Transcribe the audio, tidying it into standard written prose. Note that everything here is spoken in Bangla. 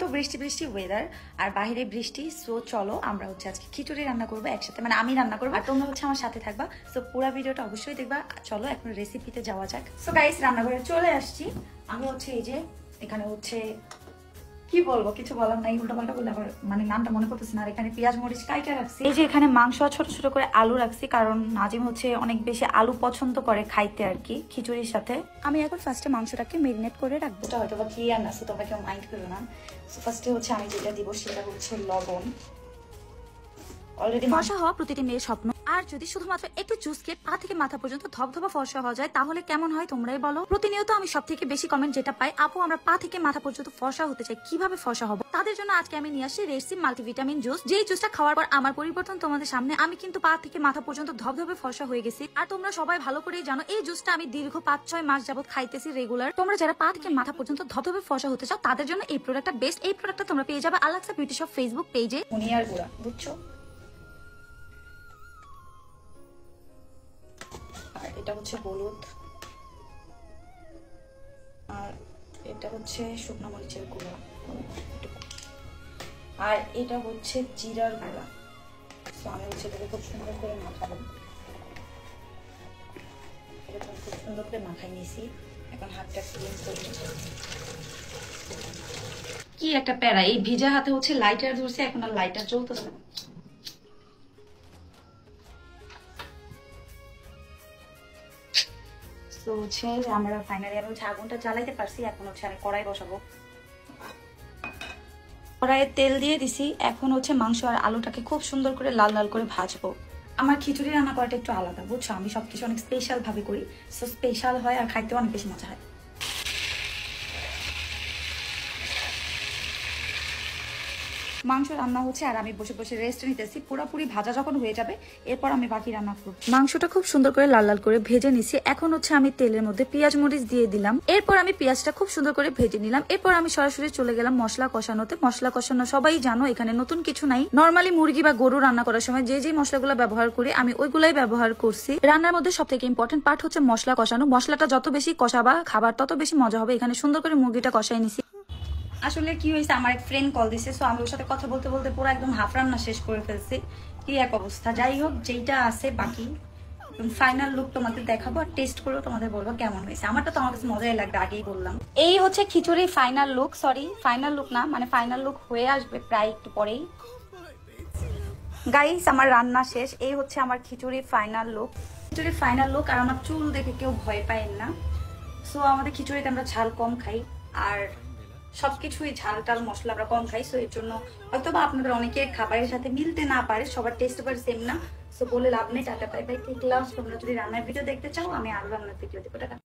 তো বৃষ্টি বৃষ্টি ওয়েদার আর বাইরে বৃষ্টি, সো চলো আমরা আজকে খিচুড়ি রান্না করবো একসাথে, মানে আমি রান্না করবো আর তোমরা আমার সাথে থাকবা। সো পুরো ভিডিওটা অবশ্যই দেখবা। চলো এখন রেসিপিতে যাওয়া যাক। সো গাইস রান্নাঘরে চলে আসছি। আমি এই যে এখানে কি বলবো, কিছু বলার নাই, উল্টো পাল্টা বললে আবার মানে নামটা মনে করতেছি না। আর এখানে পেঁয়াজ মরিচ কাইটা রাখছি। এই যে এখানে মাংস ছোট ছোট করে আলু রাখছি, কারণ নাজিম অনেক বেশি আলু পছন্দ করে খাইতে আর কি খিচুড়ির সাথে। আমি এখন ফার্স্টে মাংসটাকে মেরিনেট করে রাখবো। এটা হয়তো বা ক্লিয়ার না, তোমরা কেউ মাইন্ড করবে না। সো ফার্স্টে আমি যেটা দিব সেটা লবণ। অলরেডি ফর্সা হওয়া প্রতিটি মেয়ের স্বপ্ন। আর যদি শুধুমাত্র একটু জুস খেয়ে পা থেকে মাথা পর্যন্ত ধবধবা ফর্সা হওয়া যায় তাহলে কেমন হয় তোমরাই বলো। প্রতিনিয়ত আমি সব থেকে বেশি কমেন্ট যেটা পাই, আপু আমরা পা থেকে মাথা পর্যন্ত ফর্সা হতে চাই, কিভাবে ফর্সা হবো? তাদের জন্য আজকে আমি নিয়ে আসি রেডসি মাল্টিভিটামিন জুস। যেই জুসটা খাওয়ার পর আমার পরিবর্তন তোমাদের সামনে। আমি কিন্তু পা থেকে মাথা পর্যন্ত ধবধবে ফর্সা হয়ে গেছি। আর তোমরা সবাই ভালো করেই জানো এই জুসটা আমি দীর্ঘ 5-6 মাস যাবত খাইতেছি রেগুলার। তোমরা যারা পা থেকে মাথা পর্যন্ত ধবধবে ফর্সা হতে চাও তাদের জন্য এই প্রোডাক্টটা বেস্ট। এই প্রোডাক্টটা তোমরা পেয়ে যাবে আলাক্সা বিউটি শপ ফেসবুক পেজে। ধনিয়ার গুঁড়া, বুঝছো? আর এটা হলুদ, আর এটা শুকনো মরিচের গুঁড়া, আর এটা জিরার গুঁড়া। আমি এটাকে খুব সুন্দর করে মাখাবো। এটা খুব সুন্দর করে মাখাই নিয়েছি। এখন হাতটা ক্লিন করে কি একটা প্যারা, এই ভিজা হাতে লাইটার ধরছে, এখন আর লাইটার জ্বলতেছে না। তো আমরা ফাইনালি আমি আগুনটা জ্বালাইতে পারছি। এখন আমি কড়াই বসাবো। কড়াইয়ে তেল দিয়ে দিছি। এখন মাংস আর আলুটাকে খুব সুন্দর করে লাল লাল করে ভাজবো। আমার খিচুড়ি রান্না করাটা একটু আলাদা, বুঝছো? আমি সবকিছু অনেক স্পেশাল ভাবে করি। সো স্পেশাল হয় আর খাইতেও অনেক বেশি মজা হয়। মাংস রান্না আর আমি বসে বসে রেস্ট নিতেছি। পুরোপুরি ভাজা যখন হয়ে যাবে এরপর আমি বাকি রান্না করব। মাংসটা খুব সুন্দর করে লাল লাল করে ভেজে নিছি। এখন আমি তেলের মধ্যে পেঁয়াজ মরিচ দিয়ে দিলাম। এরপর আমি পেঁয়াজটা খুব সুন্দর করে ভেজে নিলাম। এরপর আমি সরাসরি চলে গেলাম মশলা কষানোতে। মশলা কষানো সবাই জানো, এখানে নতুন কিছু নাই। নর্মালি মুরগি বা গরু রান্না করার সময় যে মশলাগুলো ব্যবহার করি আমি ওইগুলাই ব্যবহার করছি। রান্নার মধ্যে সব থেকে ইম্পর্টেন্ট পার্ট মশলা কষানো। মশলাটা যত বেশি কষাবা খাবার তত বেশি মজা হবে। এখানে সুন্দর করে মুরগিটা কষাই নিছি। আসলে কি হয়েছে, আমার এক ফ্রেন্ড কল দিছে, সো আমি ওর সাথে কথা বলতে বলতে পুরো একদম হাফ রান্না শেষ করে ফেলছি। কি এক অবস্থা। যাই হোক, যেটা আছে বাকি ফাইনাল লুক তোমাদের দেখাবো আর টেস্ট করেও তোমাদের বলবো কেমন হয়েছে। আমারটা তো আমার কাছে মজাই লাগবে, আগেই বললাম। এই খিচুড়ি final look. Sorry, final look না, মানে ফাইনাল লুক হয়ে আসবে প্রায় একটু পরেই। গাইস আমার রান্না শেষ। এই আমার খিচুড়ি ফাইনাল লুক। খিচুড়ি ফাইনাল লুক। আর আমার চুল দেখে কেউ ভয় পায় না। সো আমাদের খিচুড়িতে আমরা ঝাল কম খাই আর সবকিছুই ঝাল টাল মশলা আমরা কম খাই। সো এর জন্য হয়তো বা আপনাদের অনেকের খাবারের সাথে মিলতে না পারে, সবার টেস্ট আবার সেম না। সো বলে লাভ নেই। Tata bye bye. তোমরা যদি রান্নার ভিডিও দেখতে চাও আমি আরো রান্নার ভিডিও দেবো। টাটা।